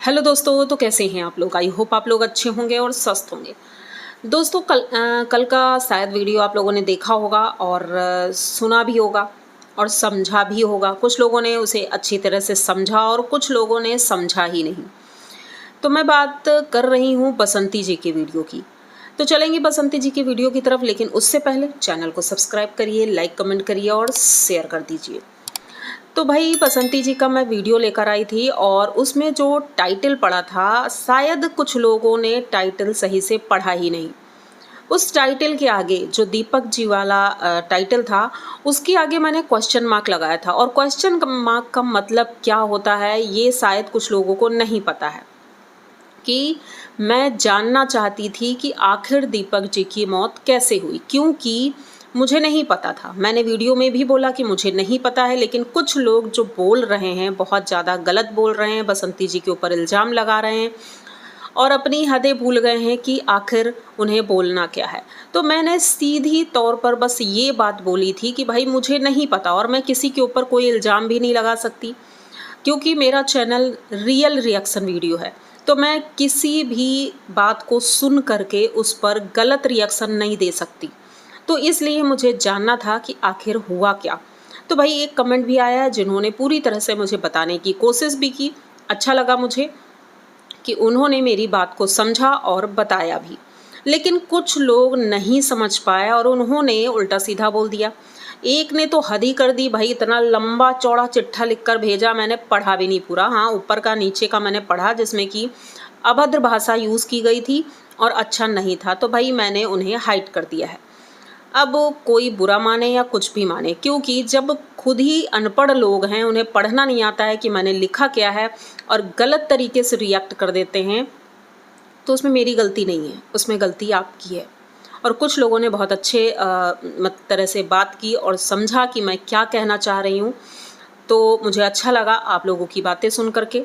Hello दोस्तों, तो कैसे हैं आप लोग। आई होप आप लोग अच्छे होंगे और स्वस्थ होंगे। दोस्तों कल का शायद वीडियो आप लोगों ने देखा होगा और सुना भी होगा और समझा भी होगा। कुछ लोगों ने उसे अच्छी तरह से समझा और कुछ लोगों ने समझा ही नहीं। तो मैं बात कर रही हूँ बसंती जी की वीडियो की। तो चलेंगे बसंती जी की वीडियो की तरफ, लेकिन उससे पहले चैनल को सब्सक्राइब करिए, लाइक कमेंट करिए और शेयर कर दीजिए। तो भाई बसंती जी का मैं वीडियो लेकर आई थी और उसमें जो टाइटल पड़ा था, शायद कुछ लोगों ने टाइटल सही से पढ़ा ही नहीं। उस टाइटल के आगे जो दीपक जी वाला टाइटल था, उसके आगे मैंने क्वेश्चन मार्क लगाया था और क्वेश्चन मार्क का मतलब क्या होता है ये शायद कुछ लोगों को नहीं पता है। कि मैं जानना चाहती थी कि आखिर दीपक जी की मौत कैसे हुई, क्योंकि मुझे नहीं पता था। मैंने वीडियो में भी बोला कि मुझे नहीं पता है, लेकिन कुछ लोग जो बोल रहे हैं बहुत ज़्यादा गलत बोल रहे हैं, बसंती जी के ऊपर इल्ज़ाम लगा रहे हैं और अपनी हदें भूल गए हैं कि आखिर उन्हें बोलना क्या है। तो मैंने सीधी तौर पर बस ये बात बोली थी कि भाई मुझे नहीं पता और मैं किसी के ऊपर कोई इल्ज़ाम भी नहीं लगा सकती, क्योंकि मेरा चैनल रियल रिएक्शन वीडियो है। तो मैं किसी भी बात को सुन करके उस पर गलत रिएक्शन नहीं दे सकती। तो इसलिए मुझे जानना था कि आखिर हुआ क्या। तो भाई एक कमेंट भी आया है जिन्होंने पूरी तरह से मुझे बताने की कोशिश भी की। अच्छा लगा मुझे कि उन्होंने मेरी बात को समझा और बताया भी। लेकिन कुछ लोग नहीं समझ पाए और उन्होंने उल्टा सीधा बोल दिया। एक ने तो हद ही कर दी भाई, इतना लंबा चौड़ा चिट्ठा लिखकर भेजा, मैंने पढ़ा भी नहीं पूरा। हाँ, ऊपर का नीचे का मैंने पढ़ा, जिसमें कि अभद्र भाषा यूज़ की गई थी और अच्छा नहीं था, तो भाई मैंने उन्हें हाइड कर दिया है। अब कोई बुरा माने या कुछ भी माने, क्योंकि जब खुद ही अनपढ़ लोग हैं, उन्हें पढ़ना नहीं आता है कि मैंने लिखा क्या है और गलत तरीके से रिएक्ट कर देते हैं, तो उसमें मेरी गलती नहीं है, उसमें गलती आपकी है। और कुछ लोगों ने बहुत अच्छे तरह से बात की और समझा कि मैं क्या कहना चाह रही हूँ। तो मुझे अच्छा लगा आप लोगों की बातें सुन करके,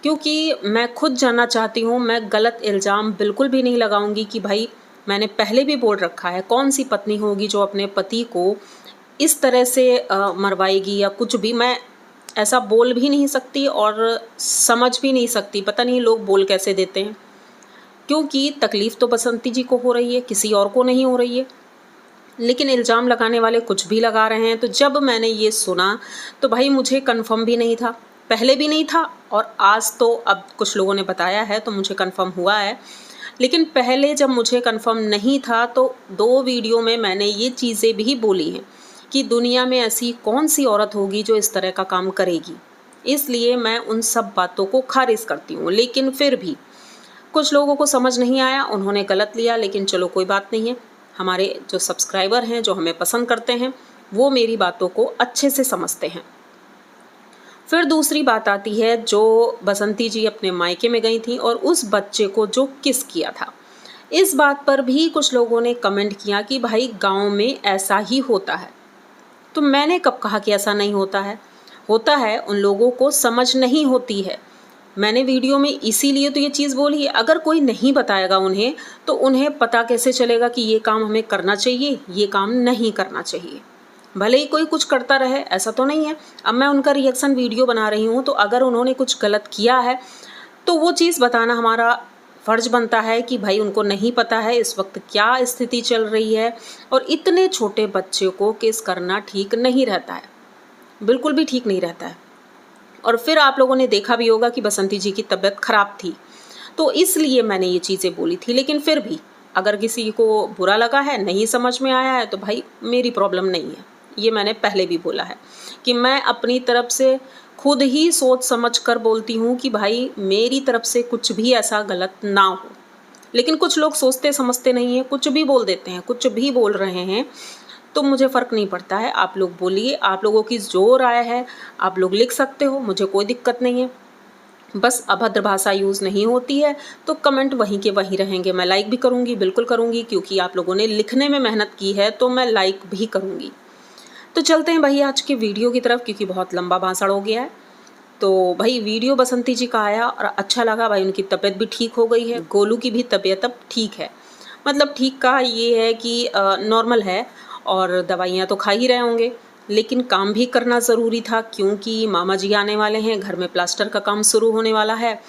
क्योंकि मैं खुद जानना चाहती हूँ। मैं गलत इल्ज़ाम बिल्कुल भी नहीं लगाऊंगी कि भाई, मैंने पहले भी बोल रखा है, कौन सी पत्नी होगी जो अपने पति को इस तरह से मरवाएगी या कुछ भी। मैं ऐसा बोल भी नहीं सकती और समझ भी नहीं सकती। पता नहीं लोग बोल कैसे देते हैं, क्योंकि तकलीफ़ तो बसंती जी को हो रही है, किसी और को नहीं हो रही है। लेकिन इल्ज़ाम लगाने वाले कुछ भी लगा रहे हैं। तो जब मैंने ये सुना तो भाई मुझे कंफर्म भी नहीं था, पहले भी नहीं था और आज तो अब कुछ लोगों ने बताया है तो मुझे कंफर्म हुआ है। लेकिन पहले जब मुझे कंफर्म नहीं था तो 2 वीडियो में मैंने ये चीज़ें भी बोली हैं कि दुनिया में ऐसी कौन सी औरत होगी जो इस तरह का काम करेगी। इसलिए मैं उन सब बातों को खारिज करती हूँ। लेकिन फिर भी कुछ लोगों को समझ नहीं आया, उन्होंने गलत लिया, लेकिन चलो कोई बात नहीं है। हमारे जो सब्सक्राइबर हैं, जो हमें पसंद करते हैं, वो मेरी बातों को अच्छे से समझते हैं। फिर दूसरी बात आती है, जो बसंती जी अपने मायके में गई थी और उस बच्चे को जो किस किया था। इस बात पर भी कुछ लोगों ने कमेंट किया कि भाई गाँव में ऐसा ही होता है। तो मैंने कब कहा कि ऐसा नहीं होता है? होता है, उन लोगों को समझ नहीं होती है। मैंने वीडियो में इसीलिए तो ये चीज़ बोली है। अगर कोई नहीं बताएगा उन्हें, तो उन्हें पता कैसे चलेगा कि ये काम हमें करना चाहिए, ये काम नहीं करना चाहिए। भले ही कोई कुछ करता रहे, ऐसा तो नहीं है। अब मैं उनका रिएक्शन वीडियो बना रही हूँ, तो अगर उन्होंने कुछ गलत किया है तो वो चीज़ बताना हमारा फ़र्ज़ बनता है कि भाई उनको नहीं पता है इस वक्त क्या स्थिति चल रही है। और इतने छोटे बच्चे को केस करना ठीक नहीं रहता है, बिल्कुल भी ठीक नहीं रहता है। और फिर आप लोगों ने देखा भी होगा कि बसंती जी की तबीयत ख़राब थी, तो इसलिए मैंने ये चीज़ें बोली थी। लेकिन फिर भी अगर किसी को बुरा लगा है, नहीं समझ में आया है, तो भाई मेरी प्रॉब्लम नहीं है। ये मैंने पहले भी बोला है कि मैं अपनी तरफ से खुद ही सोच समझ कर बोलती हूँ कि भाई मेरी तरफ से कुछ भी ऐसा गलत ना हो। लेकिन कुछ लोग सोचते समझते नहीं हैं, कुछ भी बोल देते हैं, कुछ भी बोल रहे हैं। तो मुझे फ़र्क नहीं पड़ता है, आप लोग बोलिए, आप लोगों की जो राय है आप लोग लिख सकते हो, मुझे कोई दिक्कत नहीं है। बस अभद्र भाषा यूज़ नहीं होती है तो कमेंट वहीं के वहीं रहेंगे। मैं लाइक भी करूँगी, बिल्कुल करूँगी, क्योंकि आप लोगों ने लिखने में मेहनत की है तो मैं लाइक भी करूँगी। तो चलते हैं भाई आज के वीडियो की तरफ, क्योंकि बहुत लंबा भाषण हो गया है। तो भाई वीडियो बसंती जी का आया और अच्छा लगा। भाई उनकी तबीयत भी ठीक हो गई है, गोलू की भी तबीयत अब ठीक है। मतलब ठीक का ये है कि नॉर्मल है और दवाइयाँ तो खा ही रहे होंगे। लेकिन काम भी करना ज़रूरी था, क्योंकि मामा जी आने वाले हैं, घर में प्लास्टर का काम शुरू होने वाला है।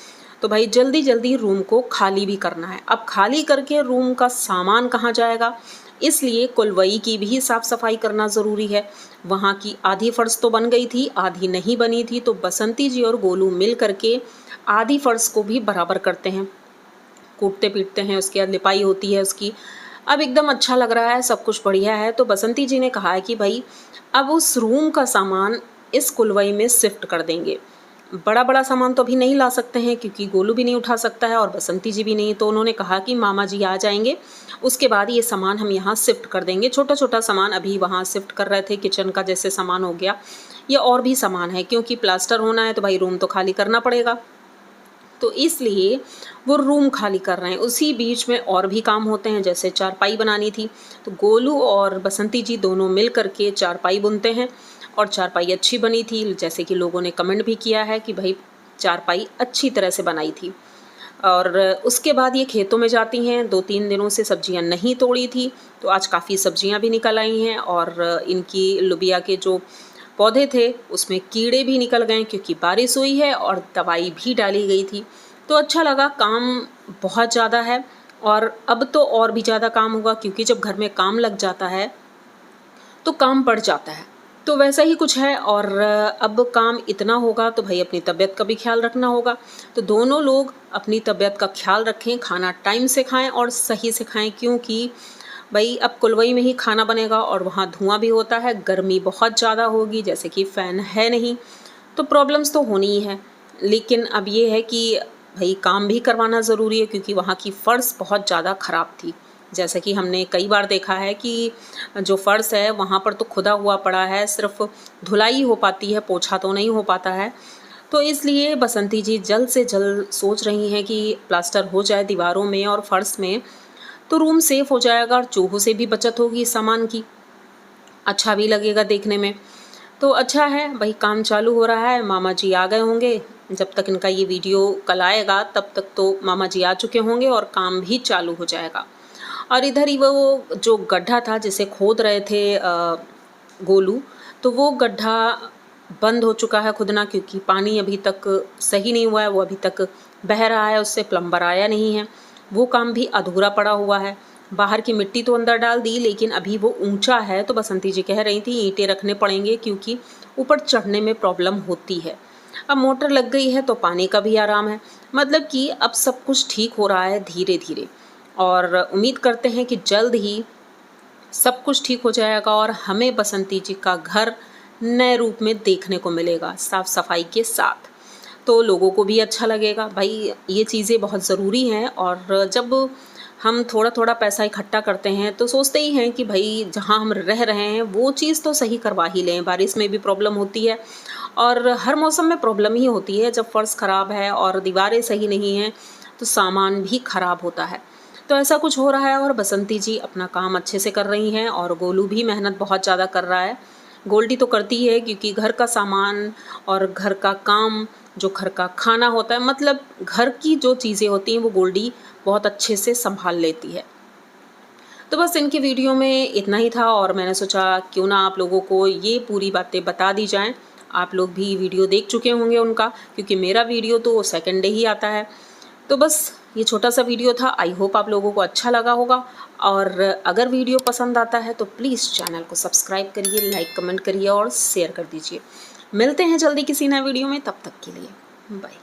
तो भाई जल्दी जल्दी रूम को खाली भी करना है। अब खाली करके रूम का सामान कहाँ जाएगा, इसलिए कुलवई की भी साफ़ सफाई करना ज़रूरी है। वहाँ की आधी फ़र्श तो बन गई थी, आधी नहीं बनी थी, तो बसंती जी और गोलू मिल करके आधी फ़र्श को भी बराबर करते हैं, कूटते पीटते हैं, उसके बाद लिपाई होती है उसकी। अब एकदम अच्छा लग रहा है, सब कुछ बढ़िया है। तो बसंती जी ने कहा है कि भाई अब उस रूम का सामान इस कुलवई में शिफ्ट कर देंगे। बड़ा बड़ा सामान तो अभी नहीं ला सकते हैं क्योंकि गोलू भी नहीं उठा सकता है और बसंती जी भी नहीं, तो उन्होंने कहा कि मामा जी आ जाएंगे, उसके बाद ये सामान हम यहाँ शिफ्ट कर देंगे। छोटा छोटा सामान अभी वहाँ शिफ्ट कर रहे थे, किचन का जैसे सामान हो गया, ये और भी सामान है क्योंकि प्लास्टर होना है तो भाई रूम तो खाली करना पड़ेगा, तो इसलिए वो रूम खाली कर रहे हैं। उसी बीच में और भी काम होते हैं, जैसे चारपाई बनानी थी, तो गोलू और बसंती जी दोनों मिल करके चारपाई बुनते हैं और चारपाई अच्छी बनी थी, जैसे कि लोगों ने कमेंट भी किया है कि भाई चारपाई अच्छी तरह से बनाई थी। और उसके बाद ये खेतों में जाती हैं, 2-3 दिनों से सब्जियां नहीं तोड़ी थी, तो आज काफ़ी सब्जियां भी निकल आई हैं और इनकी लोबिया के जो पौधे थे उसमें कीड़े भी निकल गए क्योंकि बारिश हुई है और दवाई भी डाली गई थी। तो अच्छा लगा, काम बहुत ज़्यादा है और अब तो और भी ज़्यादा काम होगा क्योंकि जब घर में काम लग जाता है तो काम बढ़ जाता है। तो वैसा ही कुछ है और अब काम इतना होगा तो भाई अपनी तबीयत का भी ख्याल रखना होगा। तो दोनों लोग अपनी तबीयत का ख्याल रखें, खाना टाइम से खाएं और सही से खाएं, क्योंकि भाई अब कुलवई में ही खाना बनेगा और वहाँ धुआं भी होता है, गर्मी बहुत ज़्यादा होगी, जैसे कि फ़ैन है नहीं, तो प्रॉब्लम्स तो होनी ही है। लेकिन अब ये है कि भाई काम भी करवाना ज़रूरी है क्योंकि वहाँ की फ़र्श बहुत ज़्यादा ख़राब थी। जैसे कि हमने कई बार देखा है कि जो फ़र्श है वहाँ पर तो खुदा हुआ पड़ा है, सिर्फ धुलाई हो पाती है, पोछा तो नहीं हो पाता है। तो इसलिए बसंती जी जल्द से जल्द सोच रही हैं कि प्लास्टर हो जाए दीवारों में और फर्श में, तो रूम सेफ़ हो जाएगा और चूहों से भी बचत होगी इस सामान की, अच्छा भी लगेगा देखने में। तो अच्छा है भाई, काम चालू हो रहा है, मामा जी आ गए होंगे, जब तक इनका ये वीडियो कल आएगा तब तक तो मामा जी आ चुके होंगे और काम भी चालू हो जाएगा। और इधर ही वो जो गड्ढा था जिसे खोद रहे थे गोलू, तो वो गड्ढा बंद हो चुका है खुदना क्योंकि पानी अभी तक सही नहीं हुआ है, वो अभी तक बह रहा है, उससे प्लम्बर आया नहीं है, वो काम भी अधूरा पड़ा हुआ है। बाहर की मिट्टी तो अंदर डाल दी लेकिन अभी वो ऊंचा है, तो बसंती जी कह रही थी ईंटें रखने पड़ेंगे क्योंकि ऊपर चढ़ने में प्रॉब्लम होती है। अब मोटर लग गई है तो पानी का भी आराम है, मतलब कि अब सब कुछ ठीक हो रहा है धीरे धीरे और उम्मीद करते हैं कि जल्द ही सब कुछ ठीक हो जाएगा और हमें बसंती जी का घर नए रूप में देखने को मिलेगा, साफ़ सफाई के साथ। तो लोगों को भी अच्छा लगेगा। भाई ये चीज़ें बहुत ज़रूरी हैं और जब हम थोड़ा थोड़ा पैसा इकट्ठा करते हैं तो सोचते ही हैं कि भाई जहाँ हम रह रहे हैं वो चीज़ तो सही करवा ही लें। बारिश में भी प्रॉब्लम होती है और हर मौसम में प्रॉब्लम ही होती है, जब फर्श ख़राब है और दीवारें सही नहीं हैं तो सामान भी ख़राब होता है। तो ऐसा कुछ हो रहा है और बसंती जी अपना काम अच्छे से कर रही हैं और गोलू भी मेहनत बहुत ज़्यादा कर रहा है। गोल्डी तो करती है क्योंकि घर का सामान और घर का काम, जो घर का खाना होता है, मतलब घर की जो चीज़ें होती हैं वो गोल्डी बहुत अच्छे से संभाल लेती है। तो बस इनकी वीडियो में इतना ही था और मैंने सोचा क्यों ना आप लोगों को ये पूरी बातें बता दी जाएं। आप लोग भी वीडियो देख चुके होंगे उनका, क्योंकि मेरा वीडियो तो सेकंड डे ही आता है। तो बस ये छोटा सा वीडियो था, आई होप आप लोगों को अच्छा लगा होगा और अगर वीडियो पसंद आता है तो प्लीज़ चैनल को सब्सक्राइब करिए, लाइक कमेंट करिए और शेयर कर दीजिए। मिलते हैं जल्दी किसी नए वीडियो में, तब तक के लिए बाय।